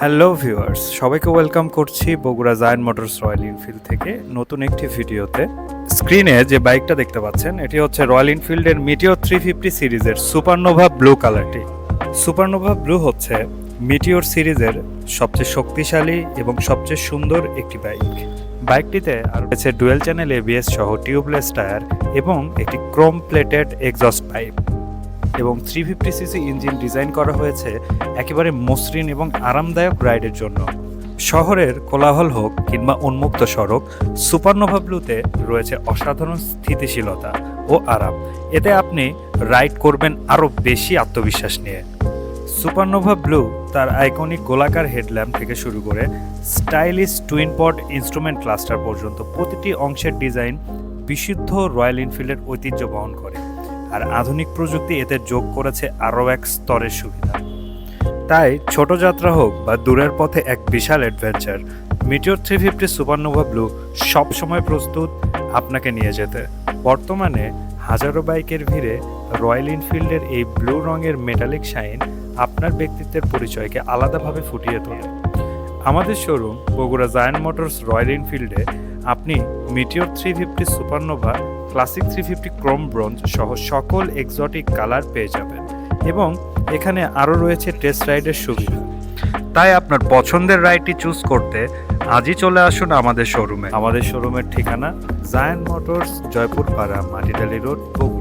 Hello viewers, সবাইকে welcome করছি Bogura giant motors royal Enfield থেকে নতুন একটি ভিডিওতে। স্ক্রিনে যে বাইকটা দেখতে পাচ্ছেন এটি হচ্ছে রয়্যাল এনফিল্ডের মিটিওর 350 সিরিজের সুপারনোভা ব্লু কালারটি। সুপারনোভা ব্লু হচ্ছে মিটিওর সিরিজের সবচেয়ে শক্তিশালী এবং সবচেয়ে সুন্দর একটি বাইক। বাইকটিতে আর রয়েছে ডুয়েল চ্যানেল এবিএস সহ টিউবলেস টায়ার এবং একটি ক্রোম প্লেটেড এক্সস্ট পাইপ এবং 350 সিসি ইঞ্জিন ডিজাইন করা হয়েছে একেবারে মসৃণ এবং আরামদায়ক রাইডের জন্য। শহরের কোলাহল হোক কিংবা উন্মুক্ত সড়ক, সুপারনোভা ব্লুতে রয়েছে অসাধারণ স্থিতিশীলতা ও আরাম। এতে আপনি রাইড করবেন আরও বেশি আত্মবিশ্বাস নিয়ে। সুপারনোভা ব্লু তার আইকনিক গোলাকার হেডল্যাম্প থেকে শুরু করে স্টাইলিশ টুইন পড ইনস্ট্রুমেন্ট ক্লাস্টার পর্যন্ত প্রতিটি অংশের ডিজাইন বিশুদ্ধ রয়্যাল এনফিল্ডের ঐতিহ্য বহন করে, আর আধুনিক প্রযুক্তি এতে যোগ করেছে আরও এক স্তরের সুবিধা। তাই ছোট যাত্রা হোক বা দূরের পথে এক বিশাল অ্যাডভেঞ্চার, মিটিওর 350 সুপারনোভা ব্লু সবসময় প্রস্তুত আপনাকে নিয়ে যেতে। বর্তমানে হাজারো বাইকের ভিড়ে রয়্যাল এনফিল্ডের এই ব্লু রঙের মেটালিক শাইন আপনার ব্যক্তিত্বের পরিচয়কে আলাদাভাবে ফুটিয়ে তোলে। আমাদের showroom Bogura giant motors royal এনফিল্ডে আপনি meteor 350 supernova, classic 350 chrome bronze সহ সকল এক্সোটিক কালার পেয়ে যাবেন এবং এখানে আরও রয়েছে টেস্ট রাইডের সুবিধা। তাই আপনার পছন্দের রাইডটি চুজ করতে আজই চলে আসুন আমাদের শোরুমে। আমাদের শোরুমের ঠিকানা জায়ান্ট মোটরস, জয়পুর পাড়া, মাটিডালি রোড, বগুড়া।